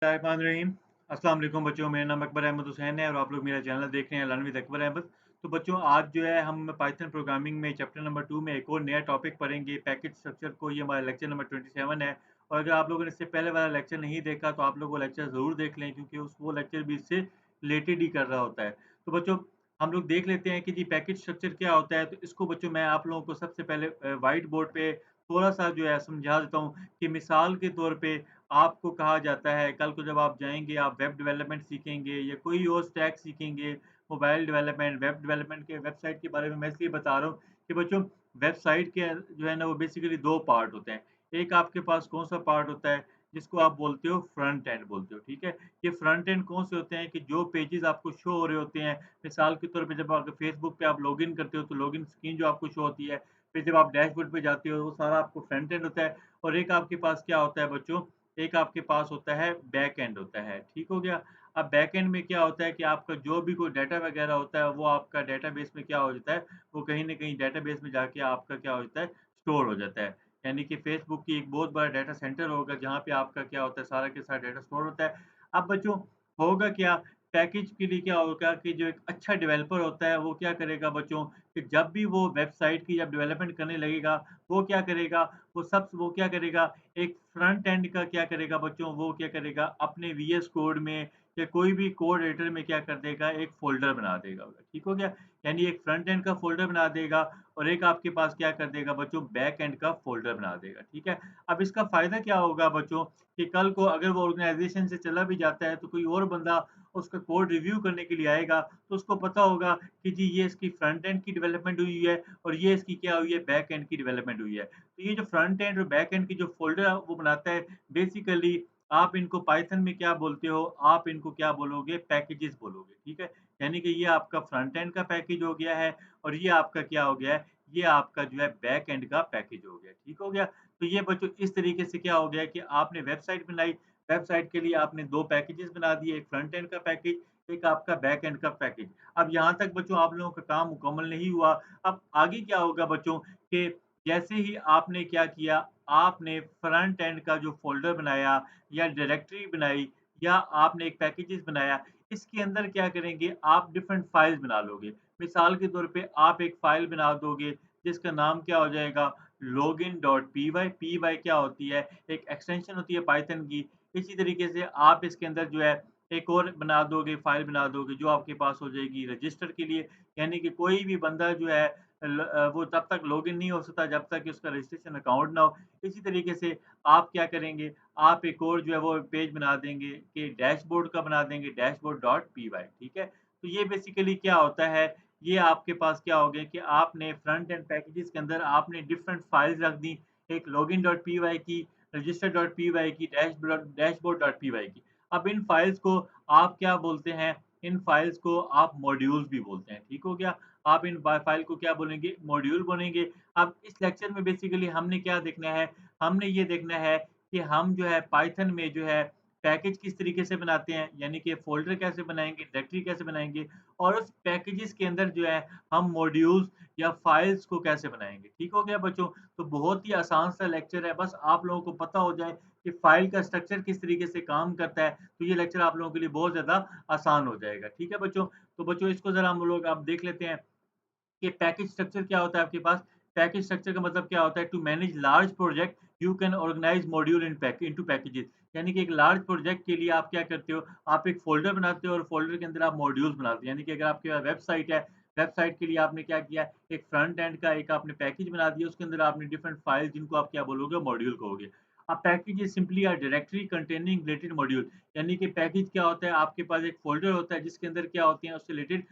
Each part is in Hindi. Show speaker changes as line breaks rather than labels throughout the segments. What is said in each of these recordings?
बिस्मिल्लाहिर्रहमानिर्रहीम। अस्सलाम वालेकुम बच्चों, मेरा नाम अकबर अहमद हुसैन है और आप लोग मेरा चैनल देख रहे हैं लर्न विद अकबर अहमद। तो बच्चों आज जो है हम पाइथन प्रोग्रामिंग में चैप्टर नंबर 2 में एक और नया टॉपिक पढ़ेंगे पैकेज स्ट्रक्चर को। ये हमारा लेक्चर नंबर 27 है और अगर आप लोगों ने इससे पहले वाला लेक्चर नहीं देखा तो आप लोग वो लेक्चर ज़रूर देख लें क्योंकि वो लेक्चर भी इससे रिलेटेड ही कर रहा होता है। तो बच्चों हम लोग देख लेते हैं कि जी पैकेज स्ट्रक्चर क्या होता है। तो इसको बच्चों मैं आप लोगों को सबसे पहले व्हाइट बोर्ड पे थोड़ा-सा जो है समझा देता हूँ कि मिसाल के तौर पे आपको कहा जाता है कल को जब आप जाएँगे आप वेब डेवलपमेंट सीखेंगे या कोई और स्टैक सीखेंगे, मोबाइल डेवलपमेंट, वेब डेवलपमेंट के वेबसाइट के बारे में मैं इसलिए बता रहा हूँ कि बच्चों वेबसाइट के जो है ना वो बेसिकली 2 पार्ट होते हैं। एक आपके पास कौन-सा पार्ट होता है जिसको आप बोलते हो फ्रंट एंड बोलते हो, ठीक है? ये फ्रंट एंड कौन से होते हैं कि जो पेजेज़ आपको शो हो रहे होते हैं, मिसाल के तौर पे जब आप फेसबुक पे आप लॉगिन करते हो तो लॉगिन स्क्रीन जो आपको शो होती है, फिर जब आप डैशबोर्ड पे जाते हो वो सारा आपको फ्रंट एंड होता है और एक आपके पास क्या होता है बच्चों एक आपके पास होता है बैक एंड होता है, ठीक हो गया? अब बैक एंड में क्या होता है कि आपका जो भी कोई डाटा वगैरह होता है, वो आपका डेटाबेस में क्या हो जाता है, वो कहीं न कहीं डेटाबेस में जाके आपका क्या हो जाता है, स्टोर हो जाता है। यानी कि फ़ेसबुक की एक बहुत बड़ा डाटा सेंटर होगा, जहाँ पे आपका क्या होता है, सारा के सारा डाटा स्टोर होता है। अब बच्चों, होगा क्या, पैकेज के लिए क्या होगा कि जो एक अच्छा डेवलपर होता है, वो क्या करेगा बच्चों, कि जब भी वो वेबसाइट की जब डेवलपमेंट करने लगेगा, वो क्या करेगा, वो क्या करेगा एक फ्रंट एंड का क्या करेगा बच्चों, वो क्या करेगा अपने वीएस कोड में या कोई भी कोड एडिटर में क्या कर देगा, एक फ़ोल्डर बना देगा। ठीक हो गया? यानी एक फ्रंट एंड का फ़ोल्डर बना देगा और एक आपके पास क्या कर देगा बच्चों, बैक एंड का फ़ोल्डर बना देगा। ठीक है? अब इसका फ़ायदा क्या होगा बच्चों कि कल को अगर वो ऑर्गनाइज़ेशन से चला भी जाता है, तो कोई और बंदा उसका कोड रिव्यू करने के लिए आएगा, तो उसको पता होगा कि जी ये इसकी फ्रंट एंड की डेवलपमेंट हुई है और ये इसकी क्या हुई है, बैक एंड की डेवलपमेंट हुई है। तो ये जो फ्रंट एंड और बैक एंड की जो फ़ोल्डर वो बनाता है, बेसिकली आप इनको पाइथन में क्या बोलते हो, आप इनको क्या बोलोगे, पैकेजेस बोलोगे, ठीक है? यानी कि ये आपका फ्रंट एंड का पैकेज हो गया है और ये आपका क्या हो गया है, ये आपका जो है बैक एंड का पैकेज हो गया, ठीक हो गया? तो ये बच्चों इस तरीके से क्या हो गया कि आपने वेबसाइट बनाई, वेबसाइट के लिए आपने 2 पैकेजेस बना दिए, एक फ्रंट एंड का पैकेज, एक आपका बैक एंड का पैकेज। अब यहाँ तक बच्चों आप लोगों का काम मुकम्मल नहीं हुआ, अब आगे क्या होगा बच्चों कि जैसे ही आपने क्या किया, आपने फ्रंट एंड का जो फ़ोल्डर बनाया या डायरेक्टरी बनाई या आपने एक पैकेजेज़ बनाया, इसके अंदर क्या करेंगे, आप डिफरेंट फ़ाइल्स बना लोगे। मिसाल के तौर पे आप एक फ़ाइल बना दोगे, जिसका नाम क्या हो जाएगा, login.py। py क्या होती है, एक एक्सटेंशन होती है पाइथन की। इसी तरीके से आप इसके अंदर जो है, एक और बना दोगे, फ़ाइल बना दोगे, जो आपके पास हो जाएगी रजिस्टर के लिए। यानी कि कोई भी बंदा जो है वो तब तक लॉगिन नहीं हो सकता जब तक कि उसका रजिस्ट्रेशन अकाउंट ना हो। इसी तरीके से आप क्या करेंगे, आप एक और जो है वो पेज बना देंगे कि डैशबोर्ड का बना देंगे dashboard.py, ठीक है? तो ये बेसिकली क्या होता है, ये आपके पास क्या हो गया कि आपने फ्रंट एंड पैकेजेज़ के अंदर आपने डिफरेंट फाइल्स रख दी, एक login.py की, register.py की, dashboard.py की। अब इन फाइल्स को आप क्या बोलते हैं, इन फाइल्स को आप मॉड्यूल्स भी बोलते हैं, ठीक हो गया? आप इन फाइल को क्या बोलेंगे, मॉड्यूल बोलेंगे। अब इस लेक्चर में बेसिकली हमने क्या देखना है, हमने ये देखना है कि हम जो है पाइथन में जो है पैकेज किस तरीके से बनाते हैं, यानी कि फ़ोल्डर कैसे बनाएँगे, डायरेक्टरी कैसे बनाएँगे और उस पैकेजेज़ के अंदर जो है हम मॉड्यूल्स या फ़ाइल्स को कैसे बनाएँगे। ठीक हो गया बच्चों? तो बहुत ही आसान सा लेक्चर है, बस आप लोगों को पता हो जाए कि फ़ाइल का स्ट्रक्चर किस तरीके से काम करता है, तो ये लेक्चर आप लोगों के लिए बहुत ज़्यादा आसान हो जाएगा। ठीक है बच्चों? तो बच्चों इसको ज़रा हम लोग अब देख लेते हैं कि पैकेज स्ट्रक्चर क्या होता है आपके पास? पैकेज स्ट्रक्चर का मतलब क्या होता है? To manage large project you can organize module into packages. यानी कि एक लार्ज प्रोजेक्ट के लिए आप क्या करते हो? आप एक फ़ोल्डर बनाते हो और फ़ोल्डर के अंदर आप मॉड्यूल्स बनाते हो। यानी कि अगर आपके पास वेबसाइट है, वेबसाइट के लिए आपने क्या किया? एक फ्रंट एंड का एक आपने पैकेज बना दिया, उसके अंदर आपने डिफरेंट फाइल जिनको आप क्या बोलोगे? मॉड्यूल कहोगे। अब package is simply a directory containing related module. यानी कि पैकेज क्या होता है? आपके पास एक फ़ोल्डर होता है जिसके अंदर क्या होते हैं उससे रिलेटेड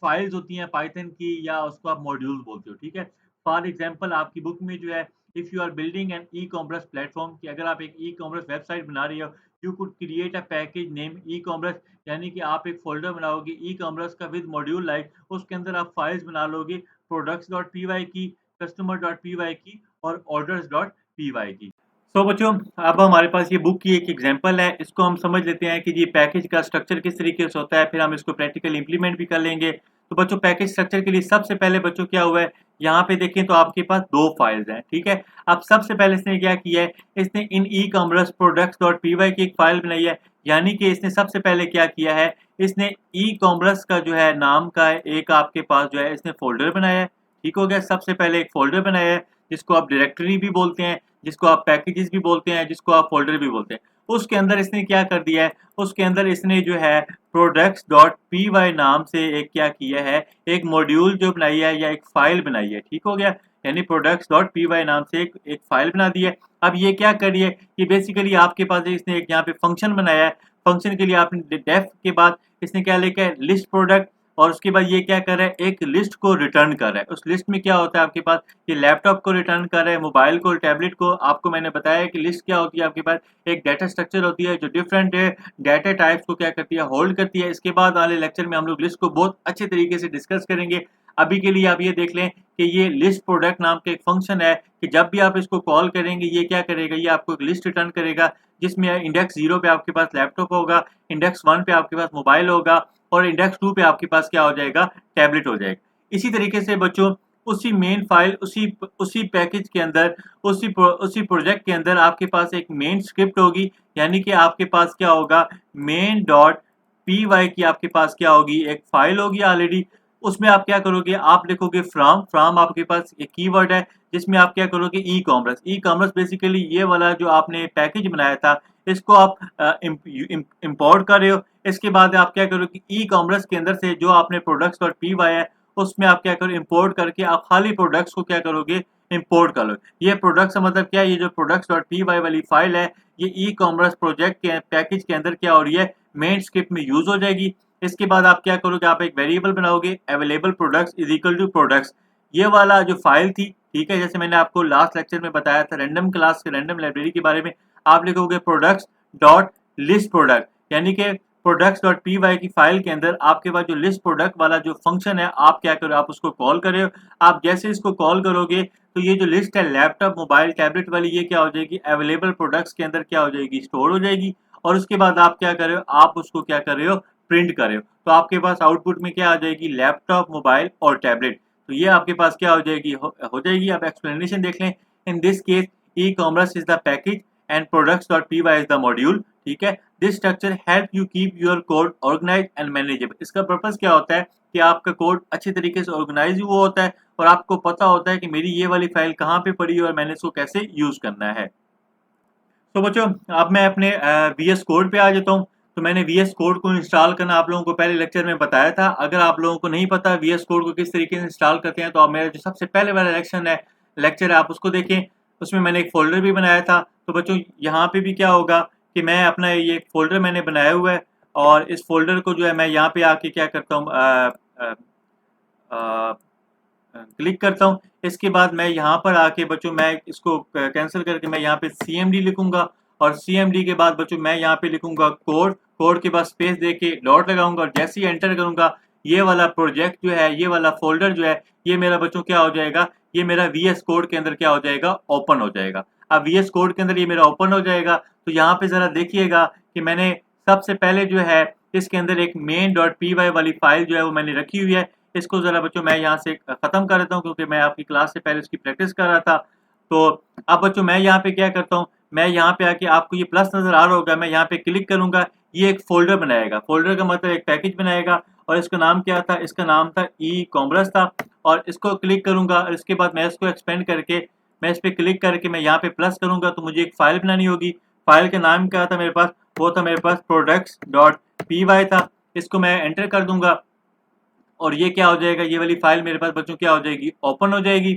फाइल्स होती हैं पाइथन की या उसको आप मॉड्यूल्स बोलते हो, ठीक है? फॉर एग्ज़ाम्पल आपकी बुक में जो है if you are building an e-commerce platform कि अगर आप एक ई-कॉमर्स वेबसाइट बना रही हो, you could create a package name e-commerce यानी कि आप एक फ़ोल्डर बनाओगे ई-कॉमर्स का विद मॉड्यूल लाइक उसके अंदर आप फाइल्स बना लोगे प्रोडक्ट्स.py की, कस्टमर.py की और ऑर्डर्स.py की। बच्चों अब हमारे पास ये बुक की एक एग्जांपल है, इसको हम समझ लेते हैं कि जी पैकेज का स्ट्रक्चर किस तरीके से होता है, फिर हम इसको प्रैक्टिकली इम्प्लीमेंट भी कर लेंगे। तो बच्चों पैकेज स्ट्रक्चर के लिए सबसे पहले बच्चों क्या हुआ है, यहाँ पे देखें तो आपके पास दो फाइल्स हैं, ठीक है। अब सबसे पहले इसने क्या किया है, इसने in e commerce products dot P Y की एक फाइल बनाई है, यानी कि इसने सबसे पहले क्या किया है, इसने ई कॉमर्स का जो है नाम का एक आपके पास जो है इसने फोल्डर बनाया है, ठीक हो गया। सबसे पहले एक फोल्डर बनाया है जिसको आप डायरेक्टरी भी बोलते हैं, जिसको आप पैकेजेस भी बोलते हैं, जिसको आप फोल्डर भी बोलते हैं। उसके अंदर इसने क्या कर दिया है, उसके अंदर इसने जो है प्रोडक्ट्स डॉट पी वाई नाम से एक क्या किया है, एक मॉड्यूल जो बनाई है या एक फाइल बनाई है, ठीक हो गया। यानी प्रोडक्ट्स डॉट पी वाई नाम से एक फाइल बना दी है। अब ये क्या करिए, ये बेसिकली आपके पास इसने एक यहाँ पे फंक्शन बनाया है। फंक्शन के लिए आपने डेफ के बाद इसने क्या लिखा है, लिस्ट प्रोडक्ट, और उसके बाद ये क्या कर रहा है, एक लिस्ट को रिटर्न कर रहा है। उस लिस्ट में क्या होता है आपके पास, ये लैपटॉप को रिटर्न कर रहा है, मोबाइल को, टैबलेट को। आपको मैंने बताया कि लिस्ट क्या होती है, आपके पास एक डाटा स्ट्रक्चर होती है जो डिफरेंट डाटा टाइप्स को क्या करती है, होल्ड करती है। इसके बाद वाले लेक्चर में हम लोग लिस्ट को बहुत अच्छे तरीके से डिस्कस करेंगे। अभी के लिए आप ये देख लें कि ये लिस्ट प्रोडक्ट नाम का एक फंक्शन है कि जब भी आप इसको कॉल करेंगे ये क्या करेगा, ये आपको एक लिस्ट रिटर्न करेगा जिसमें इंडेक्स 0 पे आपके पास लैपटॉप होगा, इंडेक्स 1 पे आपके पास मोबाइल होगा और इंडेक्स 2 पे आपके पास क्या हो जाएगा, टैबलेट हो जाएगा। इसी तरीके से बच्चों उसी मेन फाइल, उसी पैकेज के अंदर, उसी प्रोजेक्ट के अंदर आपके पास एक मेन स्क्रिप्ट होगी, यानी कि आपके पास क्या होगा, मेन डॉट पी वाई की आपके पास क्या होगी, एक फाइल होगी ऑलरेडी। उसमें आप क्या करोगे, आप लिखोगे फ्रॉम आपके पास एक कीवर्ड है जिसमें आप क्या करोगे, e commerce. E commerce basically ये वाला जो आपने पैकेज बनाया था इसको आप इंपोर्ट कर रहे हो। इसके बाद आप क्या करोगे, ई कॉमर्स के अंदर से जो आपने प्रोडक्ट्स डॉट पी वाई है उसमें आप क्या करो, इंपोर्ट करके आप खाली प्रोडक्ट्स को क्या करोगे, इंपोर्ट कर लो। ये प्रोडक्ट्स का मतलब क्या है, ये जो प्रोडक्ट्स डॉट पी वाई वाली फाइल है ये ई कॉमर्स प्रोजेक्ट के पैकेज के अंदर क्या हो रही है, मेन स्क्रिप्ट में यूज हो जाएगी। इसके बाद आप क्या करोगे, आप एक वेरिएबल बनाओगे, available products is equal to products. ये वाला जो फाइल थी, ठीक है, जैसे मैंने आपको लास्ट लेक्चर में बताया था रैंडम क्लास के रैंडम लाइब्रेरी के बारे में, आप लिखोगे प्रोडक्ट्स डॉट लिस्ट प्रोडक्ट, यानी कि प्रोडक्ट्स डॉट पी वाई की फाइल के अंदर आपके पास जो लिस्ट प्रोडक्ट वाला जो फंक्शन है आप क्या करो, आप उसको कॉल करे हो। आप जैसे इसको कॉल करोगे तो ये जो लिस्ट है लैपटॉप, मोबाइल, टैबलेट वाली, ये क्या हो जाएगी, अवेलेबल प्रोडक्ट्स के अंदर क्या हो जाएगी, स्टोर हो जाएगी। और उसके बाद आप क्या कर रहे हो, आप उसको क्या कर रहे हो, प्रिंट कर रहे हो। तो आपके पास आउटपुट में क्या आ जाएगी, लैपटॉप, मोबाइल और टैबलेट। तो ये आपके पास क्या हो जाएगी, हो जाएगी। आप एक्सप्लेनेशन देख लें। In this case e commerce is the package and products dot P Y is the module, ठीक है। This structure help you keep your code organise and manageable. इसका पर्पस क्या होता है कि आपका कोड अच्छे तरीके से ऑर्गेनाइज हुआ होता है और आपको पता होता है कि मेरी ये वाली फाइल कहाँ पे पड़ी है और मैंने इसको कैसे यूज करना है। तो बच्चों अब मैं अपने VS कोड पे आ जाता हूँ। तो मैंने VS कोड को इंस्टॉल करना आप लोगों को पहले लेक्चर में बताया था। अगर आप लोगों को नहीं पता VS कोड को किस तरीके से इंस्टॉल करते हैं तो आप मेरा जो सबसे पहले वाला लेक्चर है आप उसको देखें। उसमें मैंने एक फोल्डर भी बनाया था। तो बच्चों यहाँ पे भी क्या होगा कि मैं अपना ये फोल्डर मैंने बनाया हुआ है और इस फोल्डर को जो है मैं यहाँ पे आके क्या करता हूँ, क्लिक करता हूँ। इसके बाद मैं यहाँ पर आके बच्चों मैं इसको कैंसिल करके मैं यहाँ पे CMD लिखूंगा और CMD के बाद बच्चों मैं यहाँ पे लिखूंगा कोड। कोड के बाद स्पेस दे के डॉट लगाऊंगा और जैसे ही एंटर करूंगा ये वाला प्रोजेक्ट जो है, ये वाला फोल्डर जो है, ये मेरा बच्चों क्या हो जाएगा, ये मेरा VS कोड के अंदर क्या हो जाएगा, ओपन हो जाएगा। अब VS कोड के अंदर ये मेरा ओपन हो जाएगा। तो यहाँ पे जरा देखिएगा कि मैंने सबसे पहले जो है इसके अंदर एक मेन डॉट पी वाई वाली फाइल जो है वो मैंने रखी हुई है। इसको ज़रा बच्चों मैं यहाँ से ख़त्म कर देता हूँ क्योंकि मैं आपकी क्लास से पहले उसकी प्रैक्टिस कर रहा था। तो अब बच्चों मैं यहाँ पे क्या करता हूँ, मैं यहाँ पे आके आपको ये प्लस नज़र आ रहा होगा, मैं यहाँ पे क्लिक करूँगा, ये एक फोल्डर बनाएगा। फोल्डर का मतलब एक पैकेज बनाएगा और इसका नाम क्या था, इसका नाम था ई कॉमर्स था। और इसको क्लिक करूँगा और इसके बाद मैं इसको एक्सपेंड करके मैं इस पर क्लिक करके मैं यहाँ पे प्लस करूँगा तो मुझे एक फ़ाइल बनानी होगी। फाइल का नाम क्या था मेरे पास, वो था मेरे पास प्रोडक्ट्स डॉट पी वाई था। इसको मैं एंटर कर दूंगा और ये क्या हो जाएगा, ये वाली फाइल मेरे पास बच्चों क्या हो जाएगी, ओपन हो जाएगी।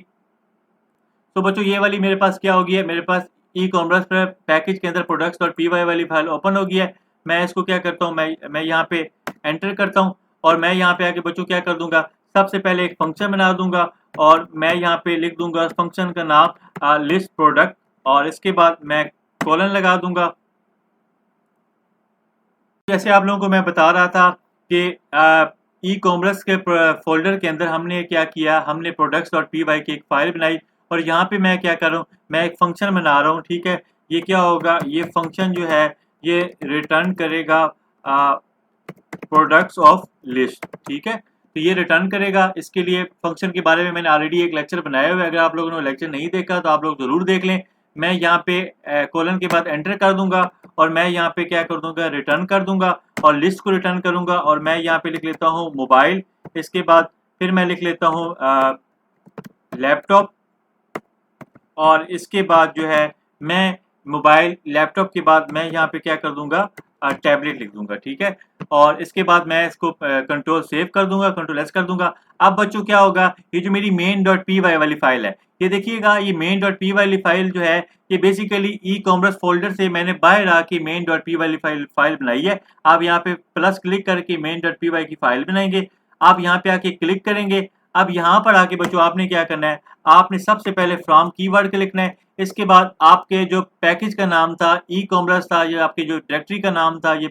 तो बच्चों ये वाली मेरे पास क्या होगी है, मेरे पास ई कॉमर्स पैकेज के अंदर प्रोडक्ट्स डॉट पी वाई वाली फाइल ओपन होगी है। मैं इसको क्या करता हूँ, मैं यहाँ पे एंटर करता हूँ और मैं यहाँ पे आके बच्चों क्या कर दूंगा, सबसे पहले एक फंक्शन बना दूंगा और मैं यहाँ पे लिख दूंगा फंक्शन का नाम लिस्ट प्रोडक्ट और इसके बाद मैं कॉलन लगा दूंगा। जैसे आप लोगों को मैं बता रहा था कि ई कॉमर्स के फोल्डर के अंदर हमने क्या किया, हमने प्रोडक्ट्स डॉट पी वाई की एक फाइल बनाई और यहाँ पे मैं क्या कर रहा हूँ, मैं एक फंक्शन बना रहा हूँ, ठीक है। ये क्या होगा, ये फंक्शन जो है ये रिटर्न करेगा प्रोडक्ट्स ऑफ लिस्ट, ठीक है। तो ये रिटर्न करेगा। इसके लिए फंक्शन के बारे में मैंने ऑलरेडी एक लेक्चर बनाया हुआ है, अगर आप लोगों ने लेक्चर नहीं देखा तो आप लोग ज़रूर देख लें। मैं यहाँ पे कोलन के बाद एंटर कर दूंगा और मैं यहाँ पे क्या कर दूंगा, रिटर्न कर दूंगा और लिस्ट को रिटर्न करूंगा। और मैं यहाँ पे लिख लेता हूँ मोबाइल, इसके बाद फिर मैं लिख लेता हूँ लैपटॉप, और इसके बाद जो है मैं मोबाइल लैपटॉप के बाद मैं यहाँ पे क्या कर दूंगा, टैबलेट लिख दूंगा, ठीक है। और इसके बाद मैं इसको कंट्रोल सेव कर दूंगा, कंट्रोल एस कर दूंगा। अब बच्चों क्या होगा, ये जो मेरी मेन डॉट पी वाई वाली फाइल है, ये देखिएगा, ये मेन डॉट पी वाली फाइल जो है ये बेसिकली ई कॉमर्स फोल्डर से मैंने बाहर आके मेन डॉट पी वाली फाइल बनाई है। आप यहाँ पे प्लस क्लिक करके मेन डॉट पी वाई की फाइल बनाएंगे। आप यहाँ पे आके क्लिक करेंगे। अब यहाँ पर आके बच्चों आपने क्या करना है, आपने सबसे पहले फ्रॉम कीवर्ड के लिखना है। इसके बाद आपके जो पैकेज का नाम था, ई कॉमर्स था, ये आपके जो डायरेक्टरी का नाम था, ये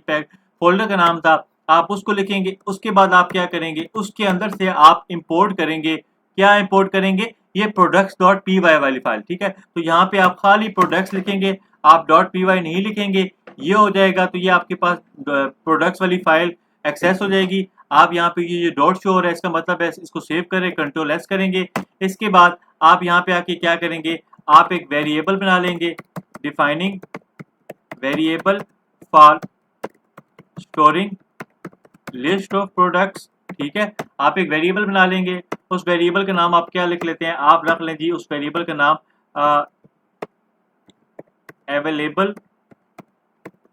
फोल्डर का नाम था, आप उसको लिखेंगे। उसके बाद आप क्या करेंगे, उसके अंदर से आप इंपोर्ट करेंगे। क्या इंपोर्ट करेंगे, ये प्रोडक्ट्स डॉट पी वाई वाली फाइल, ठीक है। तो यहाँ पे आप खाली प्रोडक्ट्स लिखेंगे, आप डॉट पी वाई नहीं लिखेंगे। ये हो जाएगा तो ये आपके पास प्रोडक्ट्स वाली फाइल एक्सेस हो जाएगी। आप यहाँ पे ये डॉट शो हो रहा है, इसका मतलब है इसको सेव करें, कंट्रोल एस करेंगे। इसके बाद आप यहाँ पे आके क्या करेंगे, आप एक वेरिएबल बना लेंगे, defining variable for storing list of products, ठीक है। आप एक वेरिएबल बना लेंगे। उस वेरिएबल का नाम आप क्या लिख लेते हैं, आप रख लें जी उस वेरिएबल का नाम available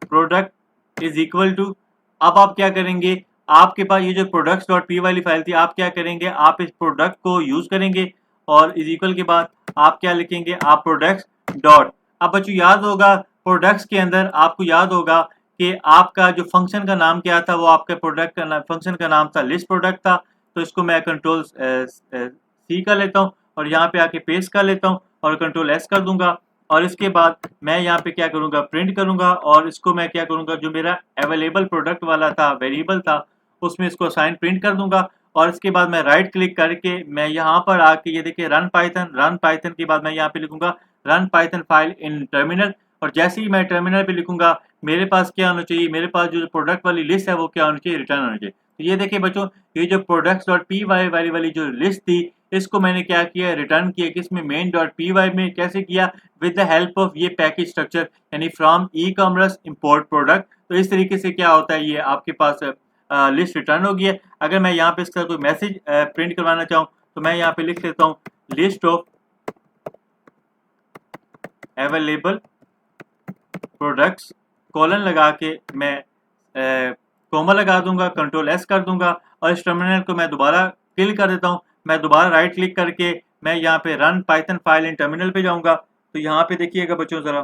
product is equal to. अब आप क्या करेंगे, आपके पास ये जो प्रोडक्ट्स डॉट पी वाली फाइल थी, आप क्या करेंगे, आप इस प्रोडक्ट को यूज करेंगे और इज इक्वल के बाद आप क्या लिखेंगे, आप प्रोडक्ट्स डॉट। अब बच्चों याद होगा प्रोडक्ट्स के अंदर आपको याद होगा कि आपका जो फंक्शन का नाम क्या था, वो आपके प्रोडक्ट का फंक्शन का नाम था लिस्ट प्रोडक्ट था। तो इसको मैं कंट्रोल सी कर लेता हूँ और यहाँ पे आके पेस्ट कर लेता हूँ और कंट्रोल एस कर दूंगा। और इसके बाद मैं यहाँ पे क्या करूँगा, प्रिंट करूँगा और इसको मैं क्या करूँगा, जो मेरा अवेलेबल प्रोडक्ट वाला था वेरिएबल था, उसमें इसको साइन प्रिंट कर दूंगा। और इसके बाद मैं राइट क्लिक करके मैं यहाँ पर आके ये देखिए रन पाइथन के बाद मैं यहाँ पे लिखूंगा run Python file in terminal. और जैसे ही मैं टर्मिनल पे लिखूंगा, मेरे पास क्या होना चाहिए, मेरे पास जो प्रोडक्ट वाली लिस्ट है वो क्या होनी चाहिए, रिटर्न होना चाहिए। तो ये देखिए बच्चों, ये जो प्रोडक्ट्स डॉट पी वाई वाली जो लिस्ट थी, इसको मैंने क्या किया, रिटर्न किया। किसमें, मेन डॉट पी वाई में। कैसे किया, विद द हेल्प ऑफ ये पैकेज स्ट्रक्चर, यानी from e commerce import product. तो इस तरीके से क्या होता है, ये आपके पास लिस्ट रिटर्न होगी है। अगर मैं यहाँ पे इसका कोई मैसेज प्रिंट करवाना चाहूँ तो मैं यहाँ पे लिख लेता हूँ list of available products, colon लगा के मैं कोमा लगा दूंगा, कंट्रोल एस कर दूंगा। और इस टर्मिनल को मैं दोबारा किल कर देता हूँ। मैं दोबारा राइट क्लिक करके मैं यहाँ पे run Python file in terminal पे जाऊंगा। तो यहाँ पे देखिएगा बच्चों जरा,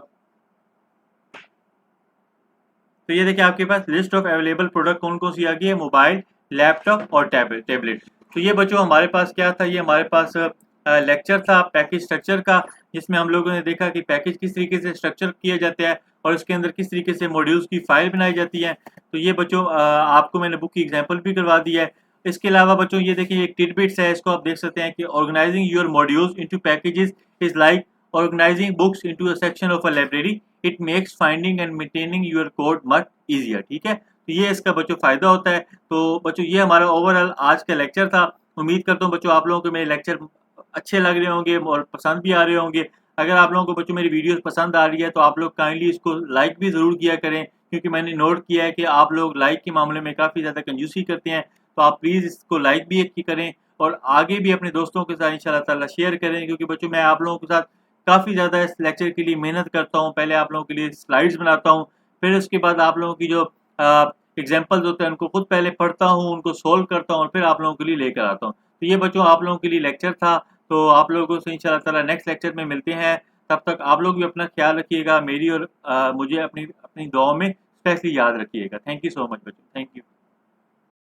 तो ये देखिए आपके पास लिस्ट ऑफ अवेलेबल प्रोडक्ट कौन कौन सी आ गई है, मोबाइल, लैपटॉप और टैबलेट। तो ये बच्चों हमारे पास क्या था, ये हमारे पास लेक्चर था पैकेज स्ट्रक्चर का, जिसमें हम लोगों ने देखा कि पैकेज किस तरीके से स्ट्रक्चर किए जाते हैं और इसके अंदर किस तरीके से मॉड्यूल्स की फाइल बनाई जाती है। तो ये बच्चों आपको मैंने बुक की एग्जाम्पल भी करवा दी है। इसके अलावा बच्चों ये देखिए एक टिडबिट्स है, इसको आप देख सकते हैं कि organizing your modules into packages is like organizing books into a section of a library, it makes finding and maintaining your code much easier, ठीक है। तो ये इसका बच्चों फायदा होता है। तो बच्चों ये हमारा ओवरऑल आज का लेक्चर था। उम्मीद करता हूँ बच्चों आप लोगों को मेरे लेक्चर अच्छे लग रहे होंगे और पसंद भी आ रहे होंगे। अगर आप लोगों को बच्चों मेरी वीडियोस पसंद आ रही है तो आप लोग काइंडली इसको लाइक भी ज़रूर किया करें, क्योंकि मैंने नोट किया है कि आप लोग लाइक के मामले में काफ़ी ज़्यादा कंजूसी करते हैं। तो आप प्लीज़ इसको लाइक भी करें और आगे भी अपने दोस्तों के साथ इंशाल्लाह ताला शेयर करें, क्योंकि बच्चों मैं आप लोगों के साथ काफ़ी ज़्यादा इस लेक्चर के लिए मेहनत करता हूँ। पहले आप लोगों के लिए स्लाइड्स बनाता हूँ, फिर उसके बाद आप लोगों की जो एग्जाम्पल्स होते हैं उनको खुद पहले पढ़ता हूँ, उनको सोल्व करता हूँ और फिर आप लोगों के लिए लेकर आता हूँ। तो ये बच्चों आप लोगों के लिए लेक्चर था। तो आप लोगों से इंशाल्लाह ताला नेक्स्ट लेक्चर में मिलते हैं। तब तक आप लोग भी अपना ख्याल रखिएगा, मेरी और मुझे अपनी अपनी दुआओं में स्पेशली याद रखिएगा। थैंक यू सो मच बच्चों, थैंक यू।